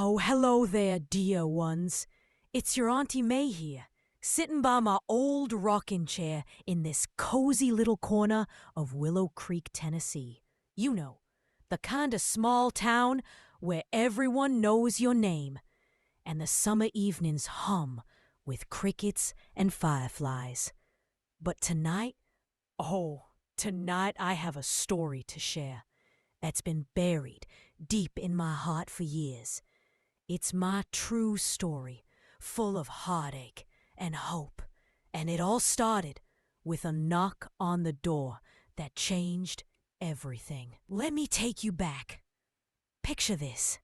Oh, hello there, dear ones. It's your Auntie May here, sitting by my old rocking chair in this cozy little corner of Willow Creek, Tennessee. You know, the kind of small town where everyone knows your name, and the summer evenings hum with crickets and fireflies. But tonight, tonight I have a story to share that's been buried deep in my heart for years. It's my true story, full of heartache and hope, and it all started with a knock on the door that changed everything. Let me take you back. Picture this.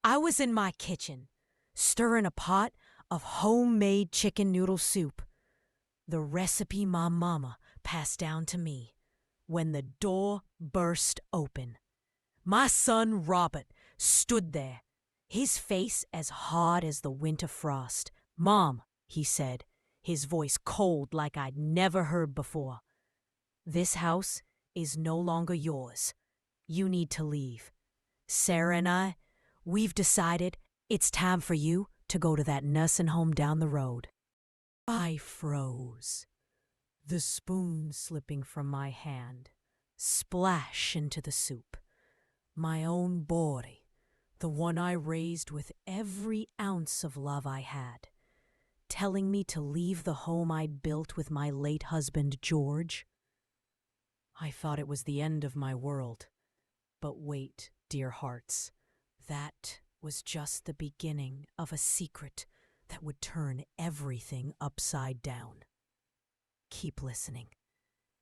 I was in my kitchen, stirring a pot of homemade chicken noodle soup, the recipe my mama passed down to me, when the door burst open. My son Robert stood there, his face as hard as the winter frost. "Mom," he said, his voice cold like I'd never heard before. "This house is no longer yours. You need to leave. Sarah and I, we've decided it's time for you to go to that nursing home down the road." I froze, the spoon slipping from my hand, splash into the soup. My own boy, the one I raised with every ounce of love I had, telling me to leave the home I'd built with my late husband, George. I thought it was the end of my world. But wait, dear hearts, that was just the beginning of a secret that would turn everything upside down. Keep listening.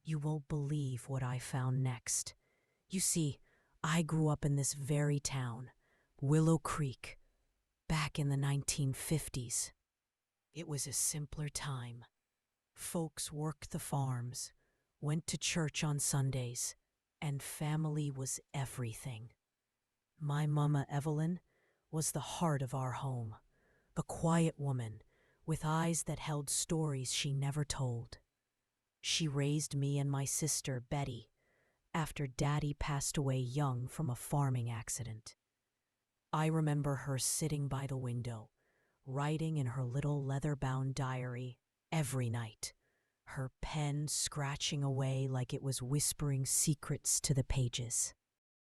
You won't believe what I found next. You see, I grew up in this very town, Willow Creek, back in the 1950s. It was a simpler time. Folks worked the farms, went to church on Sundays, and family was everything. My mama Evelyn was the heart of our home, the quiet woman with eyes that held stories she never told. She raised me and my sister Betty after Daddy passed away young from a farming accident. I remember her sitting by the window, writing in her little leather-bound diary every night, her pen scratching away like it was whispering secrets to the pages.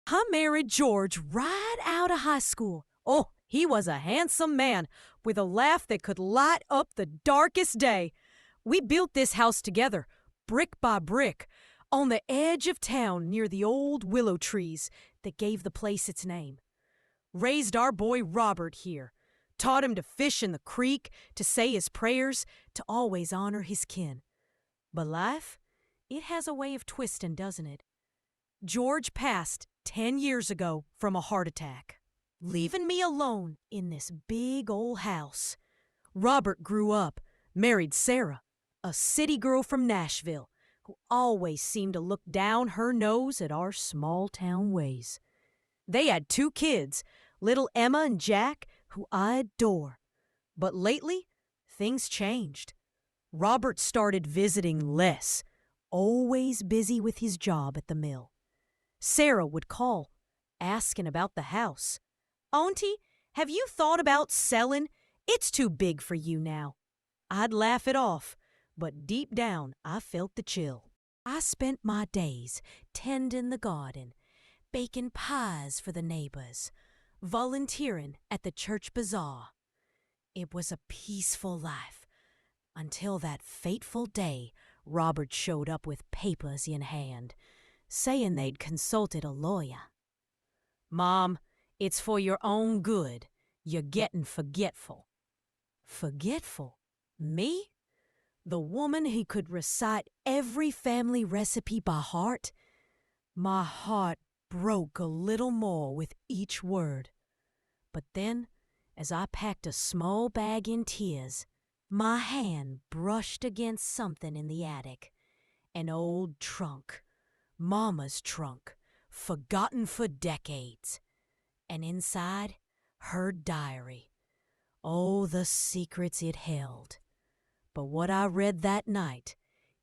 I married George right out of high school. Oh, he was a handsome man with a laugh that could light up the darkest day. We built this house together, brick by brick, on the edge of town near the old willow trees that gave the place its name. Raised our boy Robert here, taught him to fish in the creek, to say his prayers, to always honor his kin. But life, it has a way of twisting, doesn't it? George passed 10 years ago from a heart attack, leaving me alone in this big old house. Robert grew up, married Sarah, a city girl from Nashville, who always seemed to look down her nose at our small-town ways. They had 2 kids, little Emma and Jack, who I adore. But lately, things changed. Robert started visiting less, always busy with his job at the mill. Sarah would call, asking about the house. "Auntie, have you thought about selling? It's too big for you now." I'd laugh it off, but deep down I felt the chill. I spent my days tending the garden, baking pies for the neighbors, volunteering at the church bazaar. It was a peaceful life until that fateful day Robert showed up with papers in hand, saying they'd consulted a lawyer. "Mom, it's for your own good. You're getting forgetful." Forgetful? Me? The woman who could recite every family recipe by heart? My heart broke a little more with each word. But then, as I packed a small bag in tears, my hand brushed against something in the attic. An old trunk. Mama's trunk, forgotten for decades. And inside, her diary. Oh, the secrets it held. But what I read that night,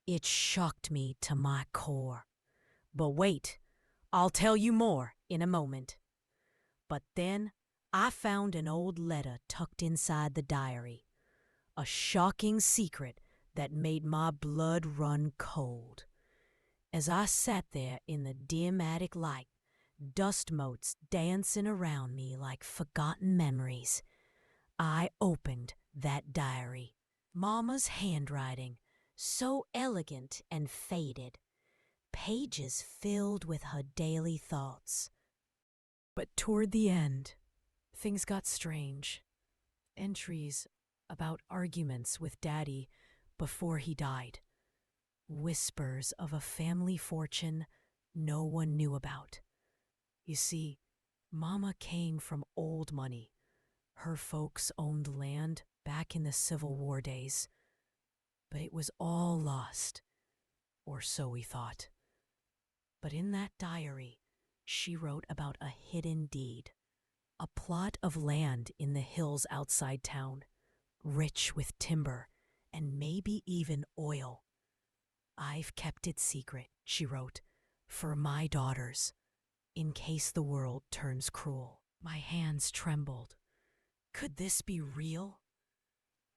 it shocked me to my core. But wait, I'll tell you more in a moment. But then I found an old letter tucked inside the diary. A shocking secret that made my blood run cold. As I sat there in the dim attic light, dust motes dancing around me like forgotten memories, I opened that diary. Mama's handwriting, so elegant and faded, pages filled with her daily thoughts. But toward the end, things got strange. Entries about arguments with Daddy before he died. Whispers of a family fortune no one knew about. You see, Mama came from old money. Her folks owned land back in the Civil War days. But it was all lost, or so we thought. But in that diary, she wrote about a hidden deed. A plot of land in the hills outside town, rich with timber and maybe even oil. I've kept it secret, she wrote, for my daughters, in case the world turns cruel. My hands trembled. Could this be real?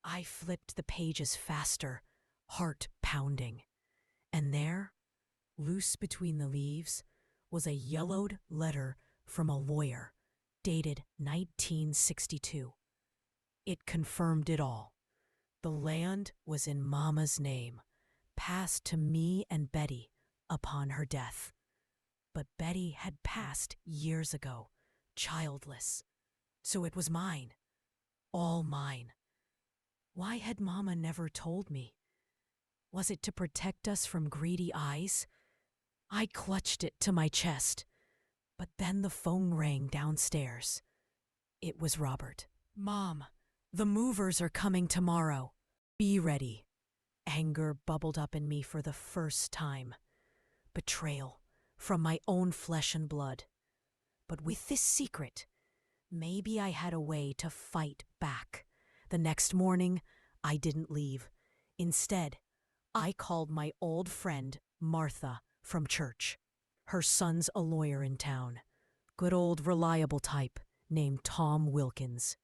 I flipped the pages faster, heart pounding. And there, loose between the leaves, was a yellowed letter from a lawyer, dated 1962. It confirmed it all. The land was in Mama's name, passed to me and Betty upon her death. But Betty had passed years ago, childless. So it was mine, all mine. Why had Mama never told me? Was it to protect us from greedy eyes? I clutched it to my chest. But then the phone rang downstairs. It was Robert. Mom, the movers are coming tomorrow. Be ready. Anger bubbled up in me for the first time. Betrayal from my own flesh and blood. But with this secret, maybe I had a way to fight back. The next morning, I didn't leave. Instead, I called my old friend, Martha, from church. Her son's a lawyer in town. Good old reliable type named Tom Wilkins.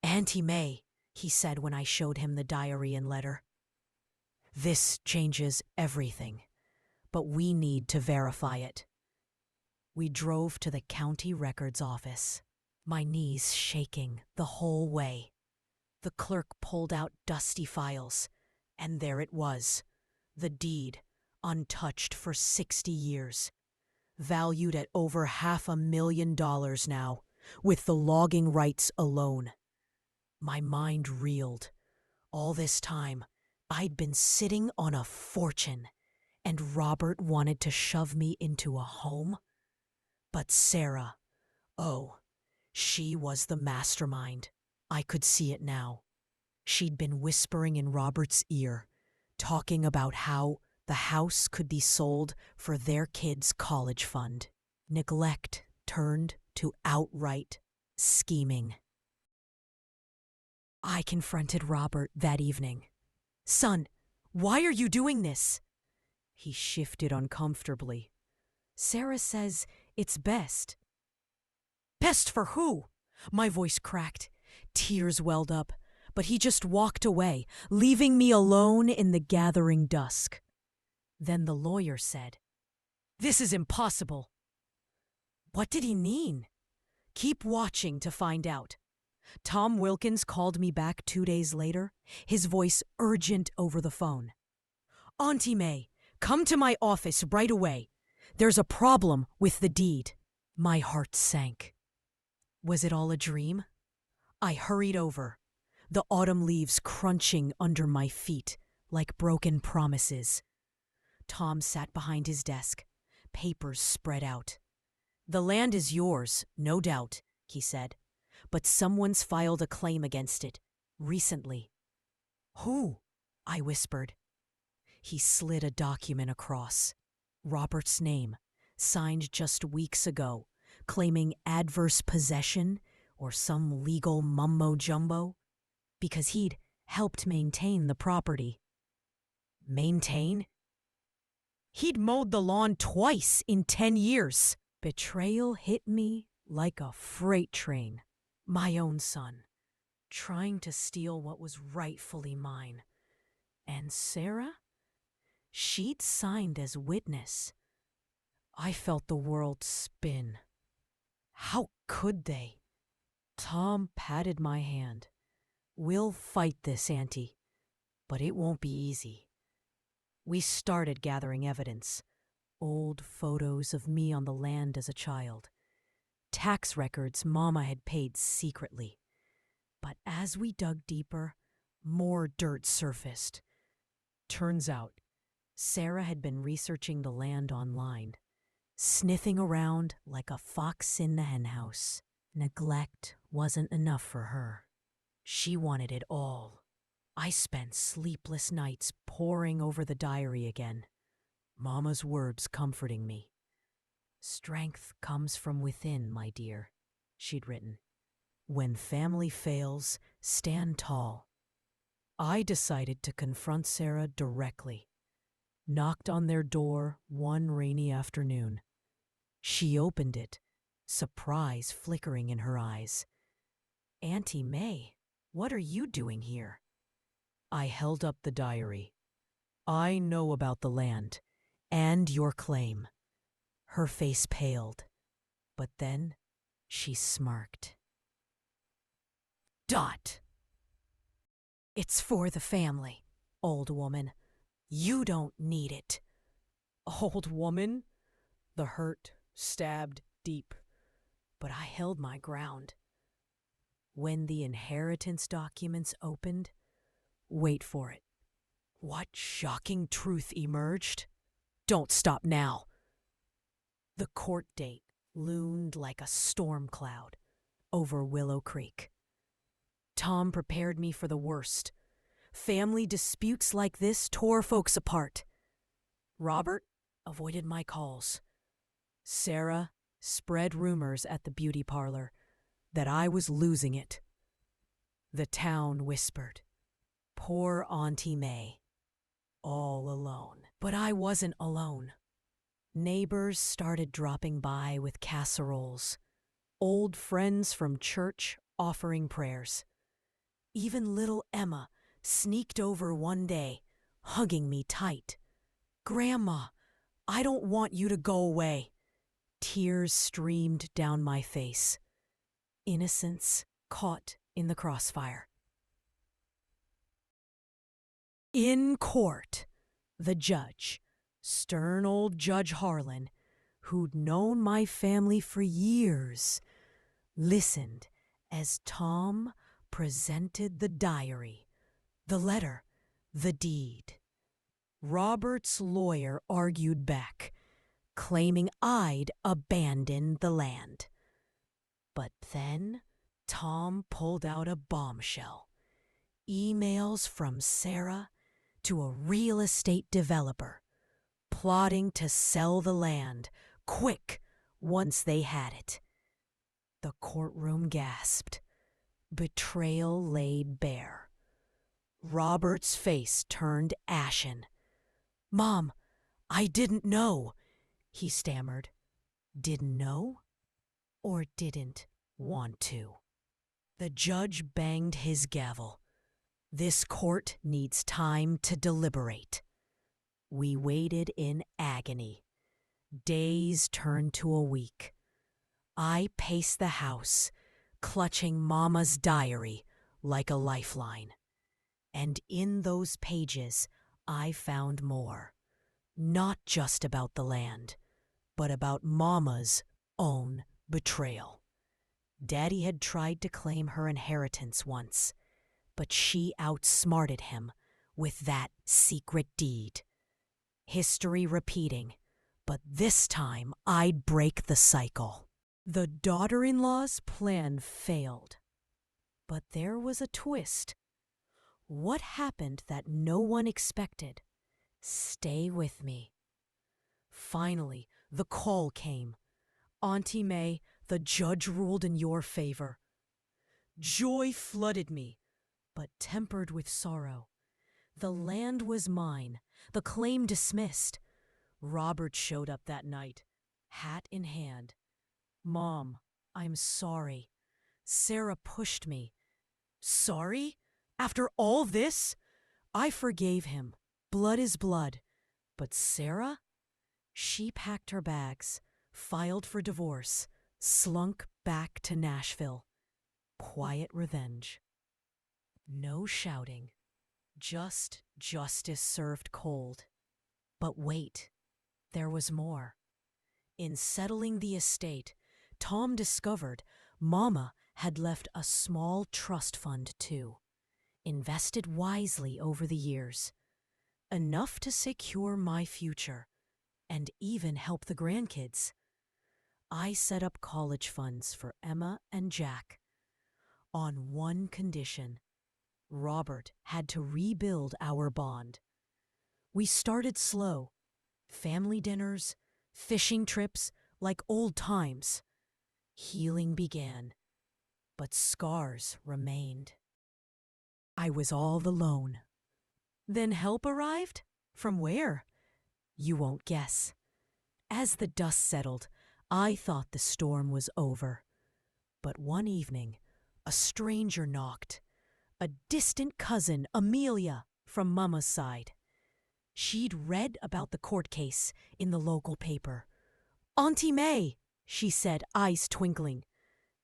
Auntie May, he said when I showed him the diary and letter. This changes everything, but we need to verify it. We drove to the county records office, my knees shaking the whole way. The clerk pulled out dusty files, and there it was, the deed, untouched for 60 years. Valued at over $500,000 now, with the logging rights alone. My mind reeled. All this time, I'd been sitting on a fortune, and Robert wanted to shove me into a home? But Sarah, oh, she was the mastermind. I could see it now. She'd been whispering in Robert's ear, talking about how the house could be sold for their kids' college fund. Neglect turned to outright scheming. I confronted Robert that evening. Son, why are you doing this? He shifted uncomfortably. Sarah says it's best. Best for who? My voice cracked. Tears welled up, but he just walked away, leaving me alone in the gathering dusk. Then the lawyer said, "This is impossible." What did he mean? Keep watching to find out. Tom Wilkins called me back 2 days later, his voice urgent over the phone. Auntie May, come to my office right away. There's a problem with the deed. My heart sank. Was it all a dream? I hurried over, the autumn leaves crunching under my feet like broken promises. Tom sat behind his desk, papers spread out. The land is yours, no doubt, he said, but someone's filed a claim against it, recently. Who? I whispered. He slid a document across. Robert's name, signed just weeks ago, claiming adverse possession or some legal mumbo-jumbo, because he'd helped maintain the property. Maintain? He'd mowed the lawn twice in 10 years. Betrayal hit me like a freight train. My own son, trying to steal what was rightfully mine. And Sarah? She'd signed as witness. I felt the world spin. How could they? Tom patted my hand. We'll fight this, Auntie, but it won't be easy. We started gathering evidence. Old photos of me on the land as a child. Tax records Mama had paid secretly. But as we dug deeper, more dirt surfaced. Turns out, Sarah had been researching the land online, sniffing around like a fox in the henhouse. Neglect wasn't enough for her. She wanted it all. I spent sleepless nights poring over the diary again, Mama's words comforting me. "Strength comes from within, my dear," she'd written. "When family fails, stand tall." I decided to confront Sarah directly. Knocked on their door one rainy afternoon. She opened it, surprise flickering in her eyes. "Auntie May, what are you doing here?" I held up the diary. "I know about the land, and your claim." Her face paled, but then she smirked. "Dot! It's for the family, old woman. You don't need it." Old woman? The hurt stabbed deep, but I held my ground. When the inheritance documents opened, wait for it. What shocking truth emerged? Don't stop now. The court date loomed like a storm cloud over Willow Creek. Tom prepared me for the worst. Family disputes like this tore folks apart. Robert avoided my calls. Sarah spread rumors at the beauty parlor that I was losing it. The town whispered, "Poor Auntie May, all alone." But I wasn't alone. Neighbors started dropping by with casseroles. Old friends from church offering prayers. Even little Emma sneaked over one day, hugging me tight. "Grandma, I don't want you to go away." Tears streamed down my face. Innocence caught in the crossfire. In court, the judge, stern old Judge Harlan, who'd known my family for years, listened as Tom presented the diary, the letter, the deed. Robert's lawyer argued back, claiming I'd abandoned the land. But then Tom pulled out a bombshell. Emails from Sarah to a real estate developer, plotting to sell the land quick once they had it. The courtroom gasped. Betrayal laid bare. Robert's face turned ashen. "Mom, I didn't know," he stammered. Didn't know? Or didn't want to? The judge banged his gavel. "This court needs time to deliberate." We waited in agony. Days turned to a week. I paced the house, clutching Mama's diary like a lifeline. And in those pages, I found more. Not just about the land, but about Mama's own betrayal. Daddy had tried to claim her inheritance once, but she outsmarted him with that secret deed. History repeating, but this time I'd break the cycle. The daughter-in-law's plan failed. But there was a twist. What happened that no one expected? Stay with me. Finally, the call came. "Auntie May, the judge ruled in your favor." Joy flooded me, but tempered with sorrow. The land was mine, the claim dismissed. Robert showed up that night, hat in hand. "Mom, I'm sorry. Sarah pushed me. Sorry? After all this? I forgave him. Blood is blood. But Sarah? She packed her bags, filed for divorce, slunk back to Nashville. Quiet revenge. No shouting. Just justice served cold. But wait, there was more. In settling the estate, Tom discovered Mama had left a small trust fund too, invested wisely over the years. Enough to secure my future and even help the grandkids. I set up college funds for Emma and Jack on one condition. Robert had to rebuild our bond. We started slow. Family dinners, fishing trips, like old times. Healing began, but scars remained. I was all alone. Then help arrived? From where? You won't guess. As the dust settled, I thought the storm was over. But one evening, a stranger knocked. A distant cousin, Amelia, from Mama's side. She'd read about the court case in the local paper. "Auntie May," she said, eyes twinkling.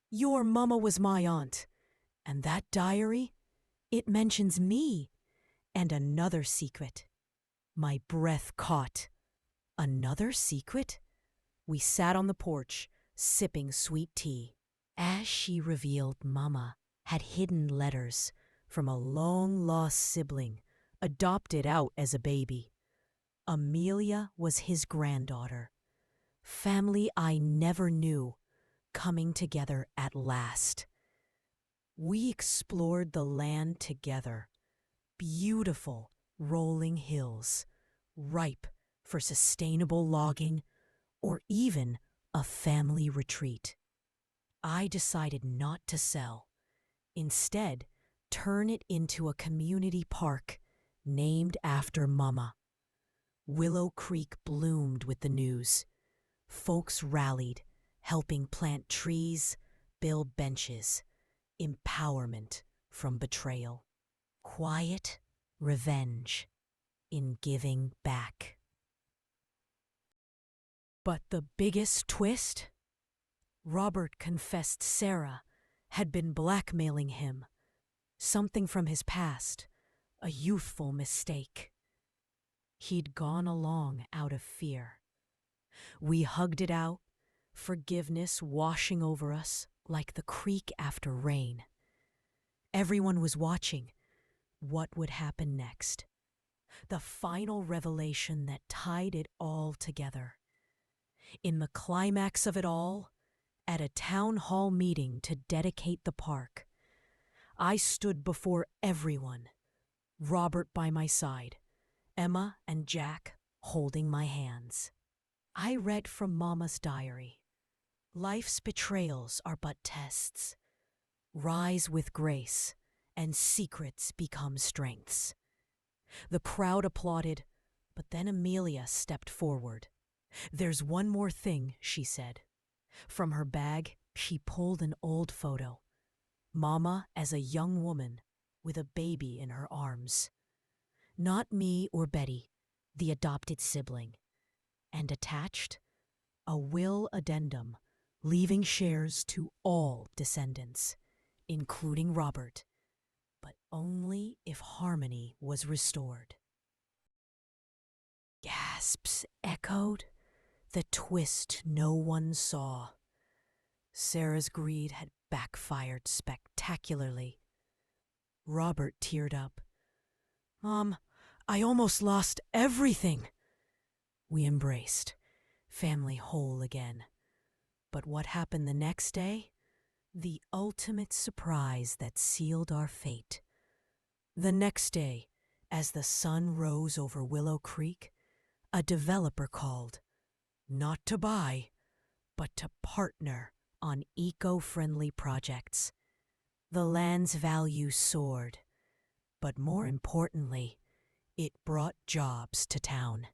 "Your Mama was my aunt. And that diary, it mentions me and another secret." My breath caught. Another secret? We sat on the porch, sipping sweet tea. As she revealed, Mama had hidden letters from a long-lost sibling, adopted out as a baby. Amelia was his granddaughter. Family I never knew, coming together at last. We explored the land together. Beautiful rolling hills, ripe for sustainable logging or even a family retreat. I decided not to sell. Instead, turn it into a community park named after Mama. Willow Creek bloomed with the news. Folks rallied, helping plant trees, build benches. Empowerment from betrayal. Quiet revenge in giving back. But the biggest twist? Robert confessed Sarah had been blackmailing him. Something from his past, a youthful mistake. He'd gone along out of fear. We hugged it out, forgiveness washing over us like the creek after rain. Everyone was watching. What would happen next? The final revelation that tied it all together. In the climax of it all, at a town hall meeting to dedicate the park, I stood before everyone, Robert by my side, Emma and Jack holding my hands. I read from Mama's diary. Life's betrayals are but tests. Rise with grace, and secrets become strengths. The crowd applauded, but then Amelia stepped forward. "There's one more thing," she said. From her bag, she pulled an old photo. Mama as a young woman with a baby in her arms. Not me or Betty, the adopted sibling. And attached, a will addendum leaving shares to all descendants, including Robert, but only if harmony was restored. Gasps echoed, the twist no one saw. Sarah's greed had backfired spectacularly. Robert teared up. "Mom, I almost lost everything." We embraced, family whole again. But what happened the next day? The ultimate surprise that sealed our fate. The next day, as the sun rose over Willow Creek, a developer called, not to buy, but to partner on eco-friendly projects. The land's value soared, but more importantly, it brought jobs to town.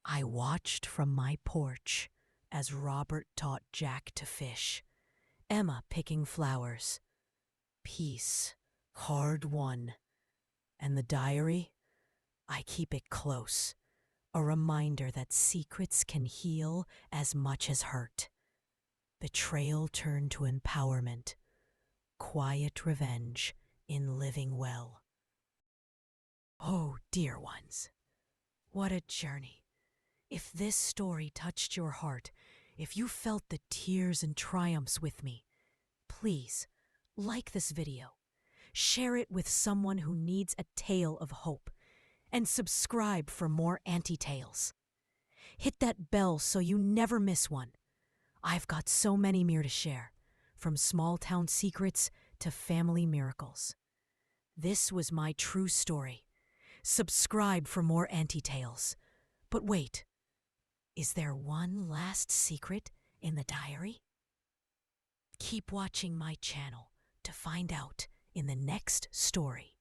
I watched from my porch as Robert taught Jack to fish, Emma picking flowers. Peace, hard won. And the diary? I keep it close. A reminder that secrets can heal as much as hurt. Betrayal turned to empowerment. Quiet revenge in living well. Oh, dear ones, what a journey. If this story touched your heart, if you felt the tears and triumphs with me, please like this video, share it with someone who needs a tale of hope, and subscribe for more Auntie Tales. Hit that bell so you never miss one. I've got so many more to share, from small town secrets to family miracles. This was my true story. Subscribe for more Auntie Tales. But wait, is there one last secret in the diary? Keep watching my channel to find out in the next story.